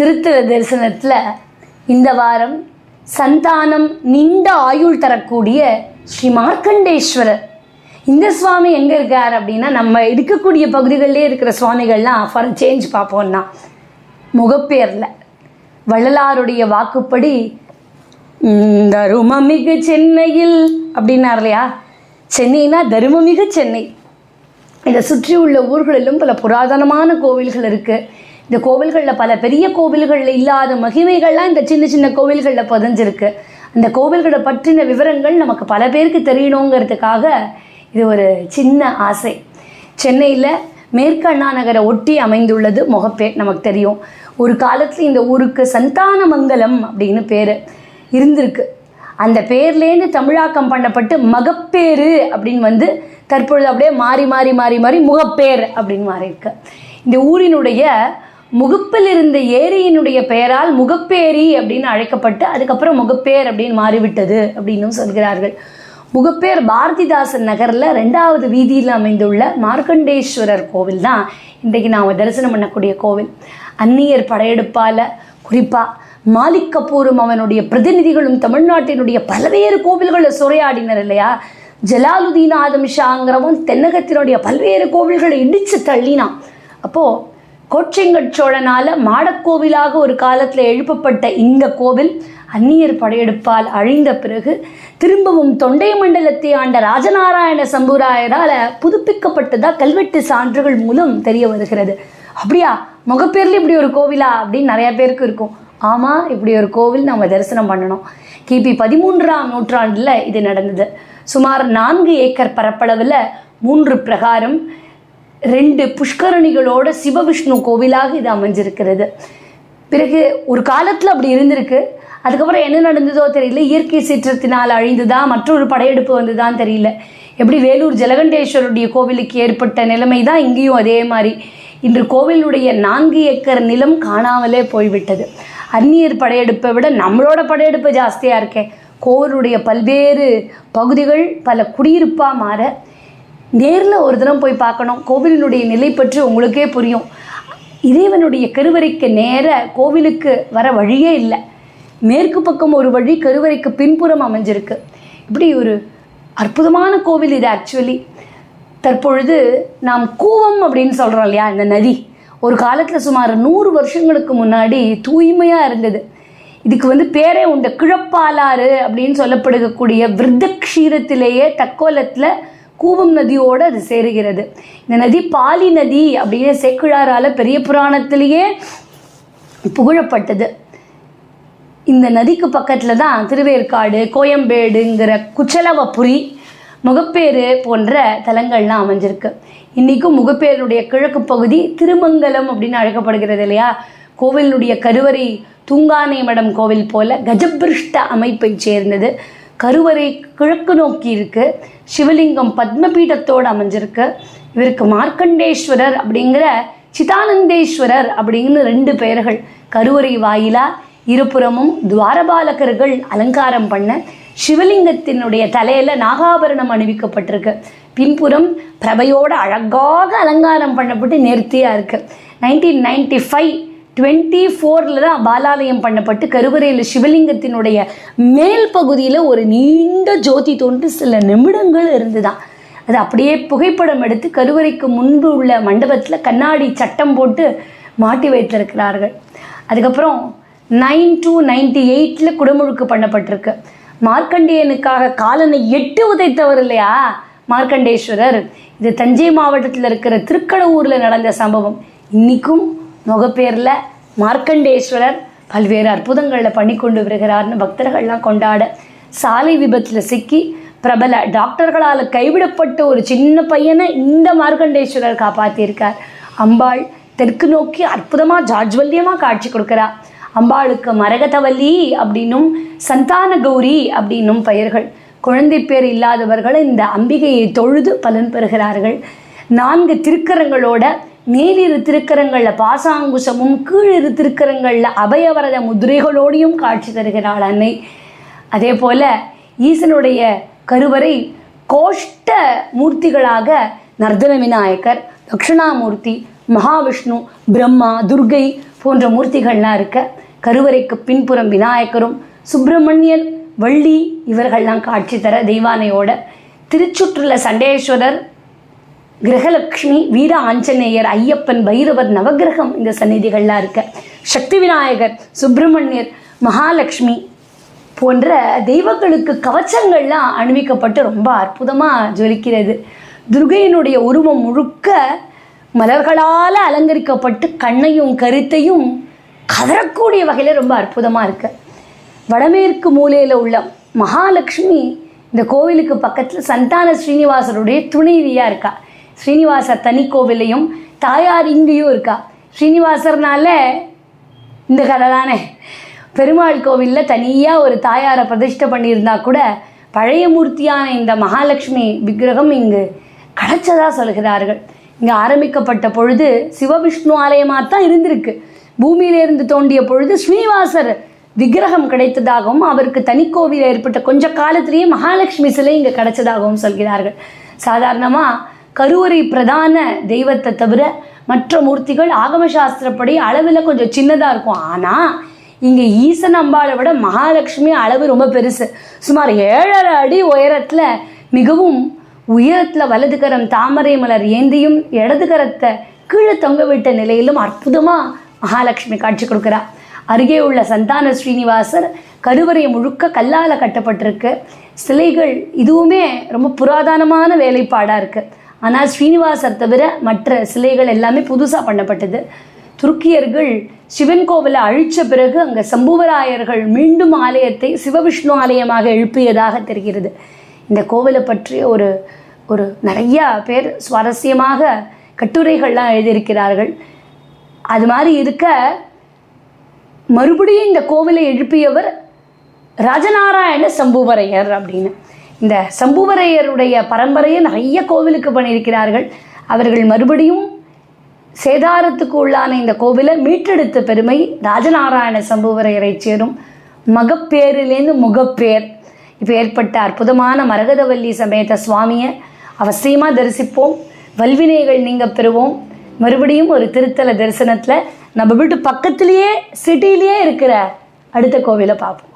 திருத்தல தரிசனத்தில் இந்த வாரம் சந்தானம் நீண்ட ஆயுள் தரக்கூடிய ஸ்ரீ மார்க்கண்டேஸ்வரர். இந்த சுவாமி எங்கே இருக்கார் அப்படின்னா, நம்ம இருக்கக்கூடிய பகுதிகளிலே இருக்கிற சுவாமிகள்லாம் ஃபார் சேஞ்ச் பார்ப்போம்னா முகப்பேரில் வள்ளலாருடைய வாக்குப்படி தருமமிகு சென்னையில் அப்படின்னார் இல்லையா. சென்னைனா தருமமிகு சென்னை. இதை சுற்றி உள்ள ஊர்களிலும் பல புராதனமான கோவில்கள் இருக்குது. இந்த கோவில்களில் பல பெரிய கோவில்களில் இல்லாத மகிமைகள்லாம் இந்த சின்ன சின்ன கோவில்களில் பதிஞ்சிருக்கு. அந்த கோவில்களை பற்றின விவரங்கள் நமக்கு பல பேருக்கு தெரியணுங்கிறதுக்காக இது ஒரு சின்ன ஆசை. சென்னையில் மேற்கு அண்ணா நகரை ஒட்டி அமைந்துள்ளது முகப்பேர். நமக்கு தெரியும், ஒரு காலத்தில் இந்த ஊருக்கு சந்தானமங்கலம் அப்படின்னு பேர் இருந்திருக்கு. அந்த பேர்லேருந்து தமிழாக்கம் பண்ணப்பட்டு மகப்பேறு அப்படின்னு வந்து தற்பொழுது அப்படியே மாறி மாறி மாறி மாறி முகப்பேர் அப்படின்னு மாறியிருக்கு. இந்த ஊரினுடைய முகப்பில் இருந்த ஏரியினுடைய பெயரால் முகப்பேரி அப்படின்னு அழைக்கப்பட்டு அதுக்கப்புறம் முகப்பேர் அப்படின்னு மாறிவிட்டது அப்படின்னு சொல்கிறார்கள். முகப்பேர் பாரதிதாசன் நகரில் 2வது வீதியில் அமைந்துள்ள மார்க்கண்டேஸ்வரர் கோவில் தான் இன்றைக்கு நாம் தரிசனம் பண்ணக்கூடிய கோவில். அந்நியர் படையெடுப்பால் குறிப்பாக மாலிக் கபூரும் அவனுடைய பிரதிநிதிகளும் தமிழ்நாட்டினுடைய பல்வேறு கோவில்களை சூறையாடினர் இல்லையா. ஜலாலுதீன் ஆதம் ஷாங்கிறவன் தென்னகத்தினுடைய பல்வேறு கோவில்களை இடித்து தள்ளினான். அப்போது கோச்செங்கட் சோழனால் மாடக்கோவிலாக ஒரு காலத்தில் எழுப்பப்பட்ட இந்த கோவில் அந்நியர் படையெடுப்பால் அழிந்த பிறகு திரும்பவும் தொண்டை மண்டலத்தை ஆண்ட ராஜநாராயண சம்புராயரால் புதுப்பிக்கப்பட்டதாக கல்வெட்டு சான்றுகள் மூலம் தெரிய வருகிறது. அப்படியா, முகப்பேரில் இப்படி ஒரு கோவிலா அப்படின்னு நிறையா பேருக்கு இருக்கும். ஆமாம், இப்படி ஒரு கோவில் நம்ம தரிசனம் பண்ணணும். கிபி 13ஆம் நூற்றாண்டில் இது நடந்தது. சுமார் 4 ஏக்கர் பரப்பளவில் 3 பிரகாரம் 2 புஷ்கரணிகளோட சிவவிஷ்ணு கோவிலாக இது அமைஞ்சிருக்கிறது. பிறகு ஒரு காலத்தில் அப்படி இருந்திருக்கு. அதுக்கப்புறம் என்ன நடந்ததோ தெரியல. இயற்கை சீற்றத்தினால் அழிந்துதான், மற்றொரு படையெடுப்பு வந்துதான் தெரியல. எப்படி வேலூர் ஜலகண்டேஸ்வருடைய கோவிலுக்கு ஏற்பட்ட நிலைமை தான் இங்கேயும் அதே மாதிரி. இன்று கோவிலுடைய 4 ஏக்கர் நிலம் காணாமலே போய்விட்டது. அந்நியர் படையெடுப்பை விட நம்மளோட படையெடுப்பு ஜாஸ்தியாக இருக்கே. கோவிலுடைய பல்வேறு பகுதிகள் பல குடியிருப்பாக மாற நேரில் ஒரு தினம் போய் பார்க்கணும். கோவிலினுடைய நிலை பற்றி உங்களுக்கே புரியும். இறைவனுடைய கருவறைக்கு நேர கோவிலுக்கு வர வழியே இல்லை. மேற்கு பக்கம் ஒரு வழி, கருவறைக்கு பின்புறம் அமைஞ்சிருக்கு. இப்படி ஒரு அற்புதமான கோவில் இது. ஆக்சுவலி தற்பொழுது நாம் கூவம் அப்படின்னு சொல்கிறோம் இல்லையா, இந்த நதி ஒரு காலத்தில் சுமார் 100 வருஷங்களுக்கு முன்னாடி தூய்மையாக இருந்தது. இதுக்கு வந்து பேரே உண்டு, கிழப்பாலாறு அப்படின்னு சொல்லப்படக்கூடிய விருத்தக்ஷீரத்திலேயே தக்கோலத்தில் கூவம் நதியோடு அது சேருகிறது. இந்த நதி பாலி நதி அப்படின்னு சேக்கிழாரால் பெரிய புராணத்திலேயே புகழப்பட்டது. இந்த நதிக்கு பக்கத்தில் தான் திருவேற்காடு, கோயம்பேடுங்கிற குச்சலவபுரி, முகப்பேறு போன்ற தலங்கள்லாம் அமைஞ்சிருக்கு. இன்றைக்கும் முகப்பேருடைய கிழக்கு பகுதி திருமங்கலம் அப்படின்னு அழைக்கப்படுகிறது இல்லையா. கோவிலுடைய கருவறை தூங்கானை மடம் கோவில் போல கஜபிருஷ்ட அமைப்பை சேர்ந்தது. கருவறை கிழக்கு நோக்கி இருக்கு. சிவலிங்கம் பத்மபீடத்தோடு அமைஞ்சிருக்கு. இவருக்கு மார்க்கண்டேஸ்வரர் அப்படிங்கிற சிதானந்தேஸ்வரர் அப்படிங்கிற 2 பெயர்கள். கருவறை வாயிலா இருபுறமும் துவாரபாலகர்கள் அலங்காரம் பண்ண சிவலிங்கத்தினுடைய தலையில் நாகாபரணம் அணிவிக்கப்பட்டிருக்கு. பின்புறம் பிரபையோடு அழகாக அலங்காரம் பண்ணப்பட்டு நேர்த்தியாக இருக்குது. 1995-24 தான் பாலாலயம் பண்ணப்பட்டு கருவறையில் சிவலிங்கத்தினுடைய மேல் பகுதியில் ஒரு நீண்ட ஜோதி தோன்றி சில நிமிடங்கள் இருந்துதான். அது அப்படியே புகைப்படம் எடுத்து கருவறைக்கு முன்பு உள்ள மண்டபத்தில் கண்ணாடி சட்டம் போட்டு மாட்டி வைத்திருக்கிறார்கள். அதுக்கப்புறம் 92-98 குடமுழுக்கு பண்ணப்பட்டிருக்கு. மார்க்கண்டேயனுக்காக காலனை 8 உதைத்தவர் இல்லையா மார்க்கண்டேஸ்வரர். இது தஞ்சை மாவட்டத்தில் இருக்கிற திருக்கடவூரில் நடந்த சம்பவம். இன்றைக்கும் முகப்பேரில் மார்க்கண்டேஸ்வரர் பல்வேறு அற்புதங்களில் பண்ணி கொண்டு வருகிறார்னு பக்தர்கள்லாம் கொண்டாட, சாலை விபத்தில் சிக்கி பிரபல டாக்டர்களால் கைவிடப்பட்ட ஒரு சின்ன பையனை இந்த மார்க்கண்டேஸ்வரர் காப்பாற்றியிருக்கார். அம்பாள் தெற்கு நோக்கி அற்புதமாக ஜாஜ்வல்யமாக காட்சி கொடுக்குறார். அம்பாளுக்கு மரகதவல்லி அப்படின்னும் சந்தான கௌரி அப்படின்னும் பெயர்கள். குழந்தை பேர் இல்லாதவர்கள் இந்த அம்பிகையை தொழுது பலன் பெறுகிறார்கள். 4 திருக்கரங்களோட மேலிரு திருக்கரங்களில் பாசாங்குசமும் கீழிரு திருக்கரங்களில் அபயவரத முதிரைகளோடையும் காட்சி தருகிறாள் அன்னை. அதே போல் ஈசனுடைய கருவறை கோஷ்ட மூர்த்திகளாக நர்தன விநாயகர், தட்சிணாமூர்த்தி, மகாவிஷ்ணு, பிரம்மா, துர்கை போன்ற மூர்த்திகள்லாம் இருக்க, கருவறைக்கு பின்புறம் விநாயகரும் சுப்பிரமணியர் வள்ளி இவர்கள்லாம் காட்சி தர தெய்வானையோட, திருச்சுற்றுல சண்டேஸ்வரர், கிரகலக்ஷ்மி, வீர ஆஞ்சநேயர், ஐயப்பன், பைரவர், நவகிரகம் இந்த சந்நிதிகள்லாம் இருக்க, சக்தி விநாயகர், சுப்பிரமணியர், மகாலட்சுமி போன்ற தெய்வங்களுக்கு கவச்சங்கள்லாம் அணிவிக்கப்பட்டு ரொம்ப அற்புதமாக ஜொலிக்கிறது. துர்கையினுடைய உருவம் முழுக்க மலர்களால் அலங்கரிக்கப்பட்டு கண்ணையும் கருத்தையும் கதறக்கூடிய வகையில் ரொம்ப அற்புதமாக இருக்கு. வடமேற்கு மூலையில் உள்ள மகாலட்சுமி இந்த கோவிலுக்கு பக்கத்தில் சந்தான ஸ்ரீனிவாசருடைய துணைவியாக இருக்கா. ஸ்ரீனிவாசர் தனி கோவிலையும் தாயார் இங்கேயும் இருக்கா. ஸ்ரீனிவாசர்னால இந்த கதை தானே. பெருமாள் கோவிலில் தனியாக ஒரு தாயாரை பிரதிஷ்டை பண்ணியிருந்தா கூட பழைய மூர்த்தியான இந்த மகாலட்சுமி விக்கிரகம் இங்கு கிடைச்சதா சொல்கிறார்கள். இங்கே ஆரம்பிக்கப்பட்ட பொழுது சிவவிஷ்ணு ஆலயமாக தான் இருந்திருக்கு. பூமியிலிருந்து தோண்டிய பொழுது ஸ்ரீனிவாசர் விக்கிரகம் கிடைத்ததாகவும் அவருக்கு தனி கோவில் ஏற்பட்ட கொஞ்ச காலத்திலேயே மகாலட்சுமி சிலை இங்கே கிடைச்சதாகவும் சொல்கிறார்கள். சாதாரணமாக கருவறை பிரதான தெய்வத்தை தவிர மற்ற மூர்த்திகள் ஆகம சாஸ்திரப்படி அளவில் கொஞ்சம் சின்னதாக இருக்கும். ஆனால் இங்கே ஈசன் அம்பாளை விட மகாலட்சுமி அளவு ரொம்ப பெருசு. சுமார் 7.5 அடி உயரத்தில், மிகவும் உயரத்தில் வலது கரம் தாமரை மலர் ஏந்தியும் இடது கரத்தை கீழே தொங்க விட்ட நிலையிலும் அற்புதமாக மகாலட்சுமி காட்சி கொடுக்குறா. அருகே உள்ள சந்தான ஸ்ரீனிவாசர் கருவறை முழுக்க கல்லால் கட்டப்பட்டிருக்கு. சிலைகள் இதுவுமே ரொம்ப புராதனமான வேலைப்பாடாக இருக்குது. ஆனால் ஸ்ரீனிவாசர் தவிர மற்ற சிலைகள் எல்லாமே புதுசாக பண்ணப்பட்டது. துருக்கியர்கள் சிவன் கோவிலை அழித்த பிறகு அங்கே சம்புவராயர்கள் மீண்டும் ஆலயத்தை சிவவிஷ்ணு ஆலயமாக எழுப்பியதாக தெரிகிறது. இந்த கோவிலை பற்றி ஒரு நிறையா பேர் சுவாரஸ்யமாக கட்டுரைகள்லாம் எழுதியிருக்கிறார்கள். அது மாதிரி இருக்க, மறுபடியும் இந்த கோவிலை எழுப்பியவர் ராஜநாராயண சம்புவரையர் அப்படின்னு. இந்த சம்புவரையருடைய பரம்பரையை நிறைய கோவிலுக்கு பண்ணியிருக்கிறார்கள். அவர்கள் மறுபடியும் சேதாரத்துக்கு உள்ளான இந்த கோவிலை மீட்டெடுத்த பெருமை ராஜநாராயண சம்புவரையரை சேரும். மகப்பேரிலேருந்து முகப்பேர் இப்போ ஏற்பட்ட அற்புதமான மரகதவல்லி சமேத சுவாமியை அவசியமாக தரிசிப்போம். வல்வினைகள் நீங்க பெறுவோம். மறுபடியும் ஒரு திருத்தல தரிசனத்தில் நம்ம வீட்டு பக்கத்துலேயே சிட்டிலேயே இருக்கிற அடுத்த கோவிலை பார்ப்போம்.